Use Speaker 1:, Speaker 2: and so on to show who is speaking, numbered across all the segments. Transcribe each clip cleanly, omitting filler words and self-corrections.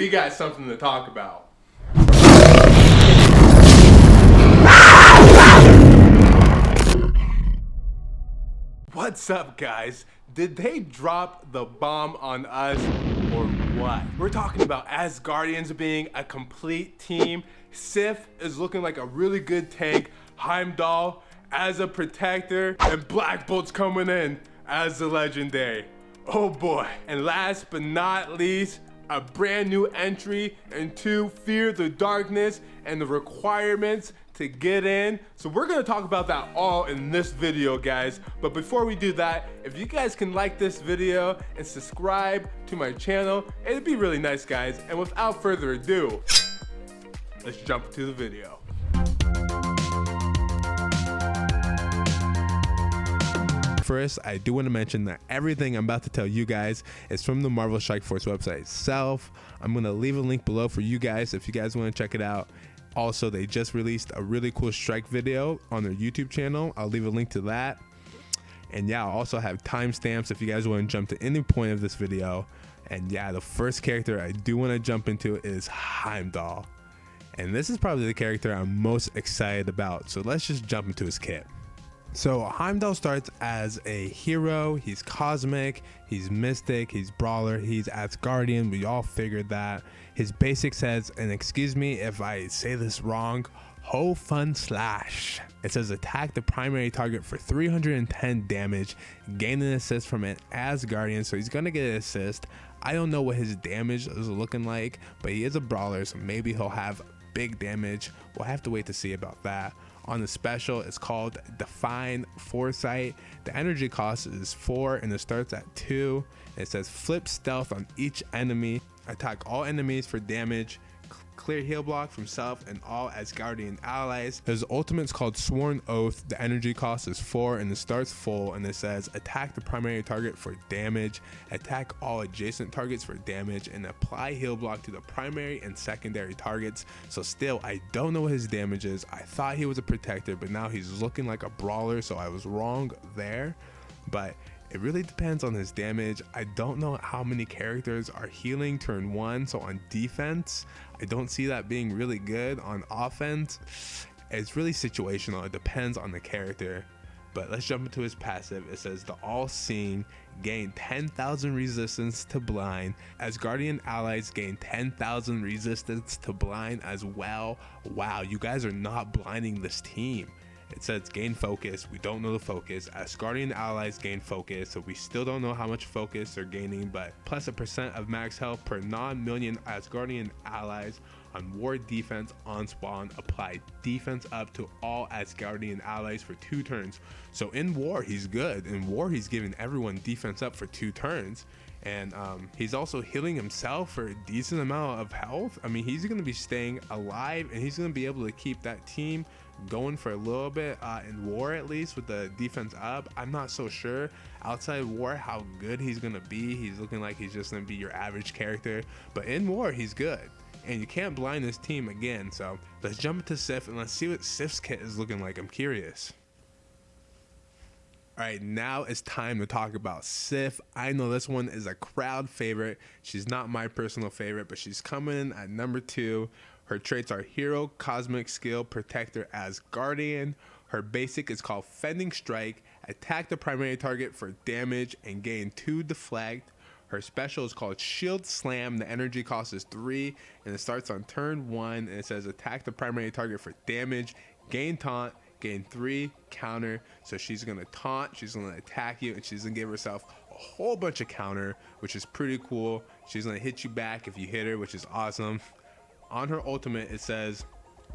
Speaker 1: we got something to talk about. What's up, guys? Did they drop the bomb on us or what? We're talking about Asgardians being a complete team. Sif is looking like a really good tank. Heimdall as a protector, and Blackbolt's coming in as the legendary. Oh boy. And last but not least, a brand new entry into Fear the Darkness and the requirements to get in. So we're gonna talk about that all in this video, guys. But before we do that, if you guys can like this video and subscribe to my channel, it'd be really nice, guys. And without further ado, let's jump into the video. First, I do want to mention that everything I'm about to tell you guys is from the Marvel Strike Force website itself. I'm going to leave a link below for you guys if you guys want to check it out. Also, they just released a really cool strike video on their YouTube channel. I'll leave a link to that. And yeah, I'll also have timestamps if you guys want to jump to any point of this video. And yeah, the first character I do want to jump into is Heimdall. And this is probably the character I'm most excited about. So let's just jump into his kit. So Heimdall starts as a hero. He's cosmic, he's mystic, he's brawler, he's Asgardian. We all figured that. His basic says, and excuse me if I say this wrong, Ho Fun Slash. It says attack the primary target for 310 damage, gain an assist from an Asgardian, so he's gonna get an assist. I don't know what his damage is looking like, but he is a brawler, so maybe he'll have big damage. We'll have to wait to see about that. On the special, it's called Define Foresight. The energy cost is 4 and it starts at 2. It says flip stealth on each enemy, attack all enemies for damage, clear heal block from self and all Asgardian allies. His ultimate's called Sworn Oath. The energy cost is 4 and it starts full, and it says attack the primary target for damage, attack all adjacent targets for damage, and apply heal block to the primary and secondary targets. So still, I don't know what his damage is. I thought he was a protector, but now he's looking like a brawler, so I was wrong there. But it really depends on his damage. I don't know how many characters are healing turn 1, so on defense, I don't see that being really good. On offense, it's really situational. It depends on the character. But let's jump into his passive. It says the All-Seeing, gain 10,000 resistance to blind. Asgardian allies gain 10,000 resistance to blind as well. Wow, you guys are not blinding this team. It says gain focus. We don't know the focus. Asgardian allies gain focus, so we still don't know how much focus they're gaining, but plus a % of max health per non-million Asgardian allies on war defense on spawn. Apply defense up to all Asgardian allies for 2 turns. So in war, he's good. In war, he's giving everyone defense up for 2 turns. And he's also healing himself for a decent amount of health. I mean, he's going to be staying alive, and he's going to be able to keep that team going for a little bit in war, at least with the defense up. I'm not so sure outside war how good he's going to be. He's looking like he's just going to be your average character, but in war, he's good. And you can't blind this team again. So let's jump into Sif and let's see what Sif's kit is looking like. I'm curious. All right, now it's time to talk about Sif. I know this one is a crowd favorite. She's not my personal favorite, but she's coming in at number 2. Her traits are Hero, Cosmic Skill, Protector, Asgardian. Her basic is called Fending Strike. Attack the primary target for damage and gain 2 deflect. Her special is called Shield Slam. The energy cost is 3 and it starts on turn 1. And it says attack the primary target for damage, gain taunt, gain 3 counter. So she's gonna taunt, she's gonna attack you, and she's gonna give herself a whole bunch of counter, which is pretty cool. She's gonna hit you back if you hit her, which is awesome. On her ultimate, it says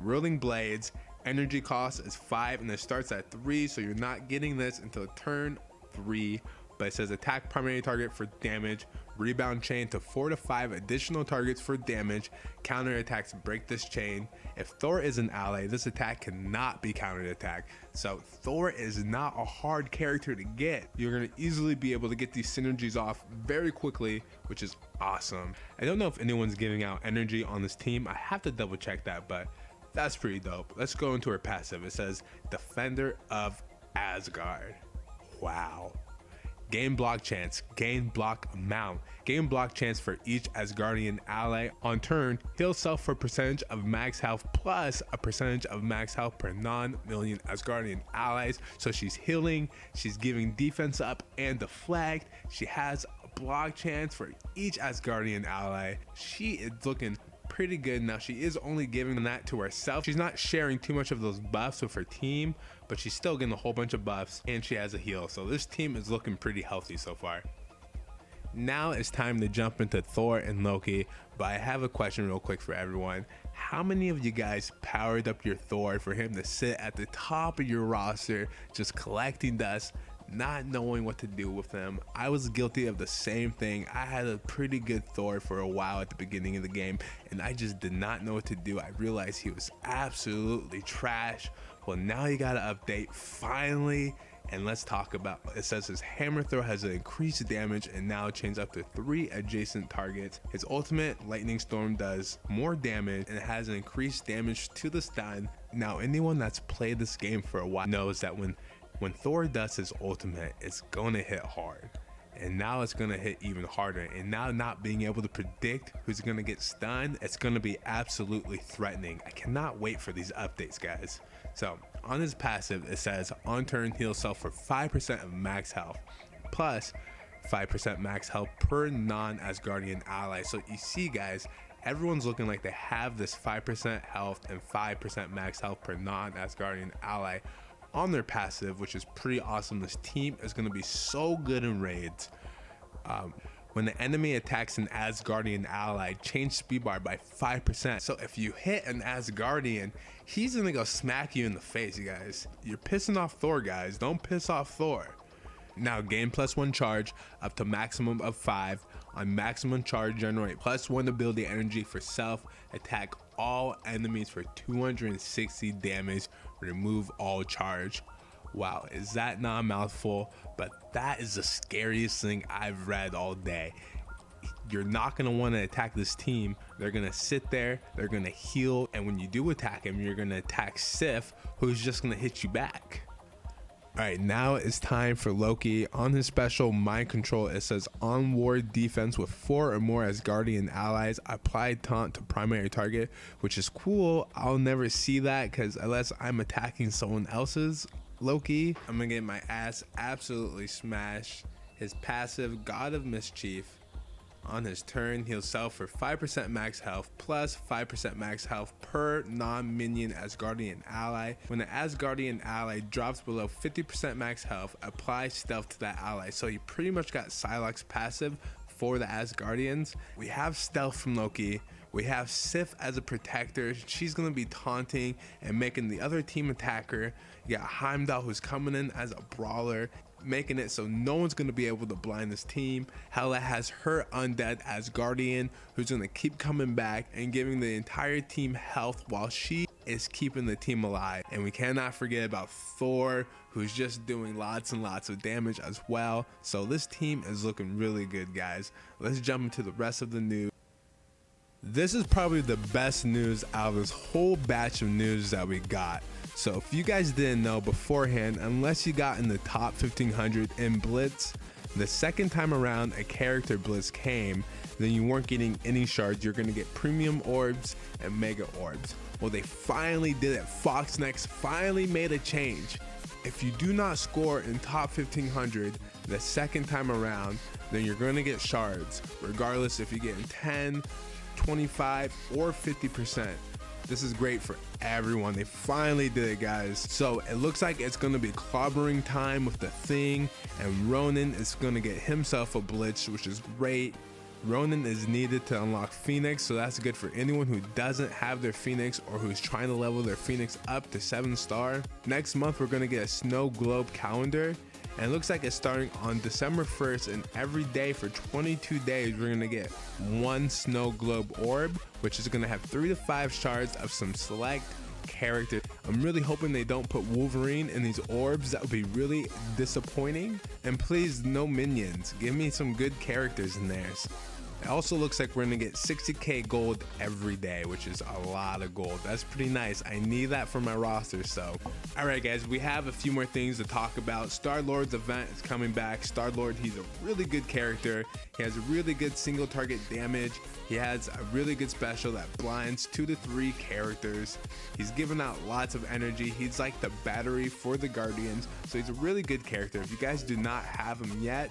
Speaker 1: Whirling Blades. Energy cost is 5 and it starts at 3, so you're not getting this until turn 3. But it says attack primary target for damage, rebound chain to 4 to 5 additional targets for damage, counter attacks break this chain. If Thor is an ally, this attack cannot be countered attack. So Thor is not a hard character to get. You're going to easily be able to get these synergies off very quickly, which is awesome. I don't know if anyone's giving out energy on this team. I have to double check that, but that's pretty dope. Let's go into her passive. It says Defender of Asgard. Wow. Gain block chance, gain block amount, gain block chance for each Asgardian ally. On turn, heal self for percentage of max health plus a percentage of max health per non-million Asgardian allies. So she's healing, she's giving defense up and deflect. She has a block chance for each Asgardian ally. She is looking pretty good. Now she is only giving that to herself. She's not sharing too much of those buffs with her team, but she's still getting a whole bunch of buffs, and she has a heal. So this team is looking pretty healthy so far. Now it's time to jump into Thor and Loki, but I have a question real quick for everyone. How many of you guys powered up your Thor for him to sit at the top of your roster just collecting dust, not knowing what to do with them? I was guilty of the same thing. I had a pretty good Thor for a while at the beginning of the game, and I just did not know what to do. I realized he was absolutely trash. Well, now he got an update finally, and let's talk about it. It says his hammer throw has an increased damage and now chains up to 3 adjacent targets. His ultimate lightning storm does more damage and it has an increased damage to the stun. Now anyone that's played this game for a while knows that when Thor does his ultimate, it's gonna hit hard, and now it's gonna hit even harder. And now not being able to predict who's gonna get stunned, it's gonna be absolutely threatening. I cannot wait for these updates, guys. So on his passive, it says on turn heal self for 5% of max health plus 5% max health per non-Asgardian ally. So you see, guys, everyone's looking like they have this 5% health and 5% max health per non-Asgardian ally on their passive, which is pretty awesome. This team is going to be so good in raids. When the enemy attacks an Asgardian ally, change speed bar by 5%. So if you hit an Asgardian, he's gonna go smack you in the face, you guys. You're pissing off Thor, guys. Don't piss off Thor. Now gain +1 charge up to maximum of 5. On maximum charge, generate +1 ability energy for self. Attack all enemies for 260 damage. Remove all charge. Wow, is that not a mouthful? But that is the scariest thing I've read all day. You're not going to want to attack this team. They're going to sit there, they're going to heal, and when you do attack him, you're going to attack Sif, who's just going to hit you back. Alright, now it's time for Loki. On his special mind control, it says on ward defense with 4 or more Asgardian allies, apply taunt to primary target, which is cool. I'll never see that because unless I'm attacking someone else's Loki, I'm gonna get my ass absolutely smashed. His passive, God of Mischief. On his turn, he'll self for 5% max health plus 5% max health per non-minion Asgardian ally. When an Asgardian ally drops below 50% max health, apply stealth to that ally. So you pretty much got Psylocke's passive for the Asgardians. We have stealth from Loki. We have Sif as a protector. She's going to be taunting and making the other team attacker. You got Heimdall, who's coming in as a brawler, making it so no one's going to be able to blind this team. Hela has her undead Asgardian, who's going to keep coming back and giving the entire team health while she is keeping the team alive. And we cannot forget about Thor, who's just doing lots and lots of damage as well. So this team is looking really good, guys. Let's jump into the rest of the news. This is probably the best news out of this whole batch of news that we got. So if you guys didn't know beforehand, unless you got in the top 1500 in Blitz, the second time around a character Blitz came, then you weren't getting any shards. You're going to get premium orbs and mega orbs. Well, they finally did it. Foxnex finally made a change. If you do not score in top 1500 the second time around, then you're going to get shards, regardless if you get in 10, 25 or 50%. This is great for everyone. They finally did it, guys. So it looks like it's going to be clobbering time with the Thing, and Ronan is going to get himself a Blitz, which is great. Ronan is needed to unlock Phoenix, so that's good for anyone who doesn't have their Phoenix or who's trying to level their Phoenix up to 7-star. Next month, we're going to get a snow globe calendar, and it looks like it's starting on December 1st, and every day for 22 days, we're going to get 1 snow globe orb, which is going to have 3 to 5 shards of some select characters. I'm really hoping they don't put Wolverine in these orbs. That would be really disappointing. And please, no minions. Give me some good characters in there. It also looks like we're gonna get 60k gold every day, which is a lot of gold. That's pretty nice. I need that for my roster. So all right guys, we have a few more things to talk about. Starlord's event is coming back. Starlord, he's a really good character. He has a really good single target damage. He has a really good special that blinds 2 to 3 characters. He's giving out lots of energy. He's like the battery for the Guardians, so he's a really good character. If you guys do not have him yet,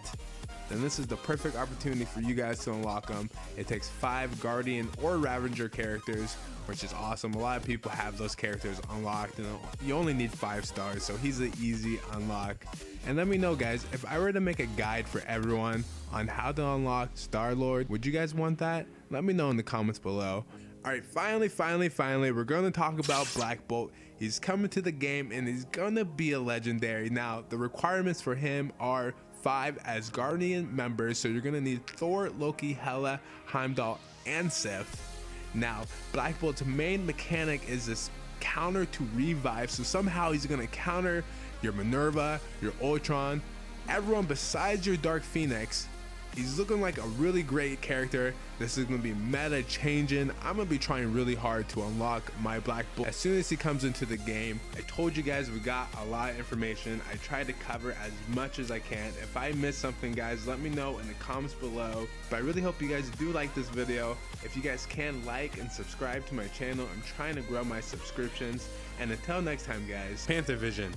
Speaker 1: then this is the perfect opportunity for you guys to unlock him. It takes 5 Guardian or Ravager characters, which is awesome. A lot of people have those characters unlocked, and you only need 5 stars, so he's an easy unlock. And let me know guys, if I were to make a guide for everyone on how to unlock Starlord, would you guys want that? Let me know in the comments below. Alright, finally, we're going to talk about Blackbolt. He's coming to the game and he's going to be a legendary. Now, the requirements for him are 5 Asgardian members, so you're going to need Thor, Loki, Hela, Heimdall, and Sif. Now, Blackbolt's main mechanic is this counter to revive, so somehow he's going to counter your Minerva, your Ultron, everyone besides your Dark Phoenix. He's looking like a really great character. This is going to be meta changing. I'm going to be trying really hard to unlock my Blackbolt as soon as he comes into the game. I told you guys we got a lot of information. I tried to cover as much as I can. If I missed something guys, let me know in the comments below. But I really hope you guys do like this video. If you guys can like and subscribe to my channel, I'm trying to grow my subscriptions. And until next time guys, Panther Vision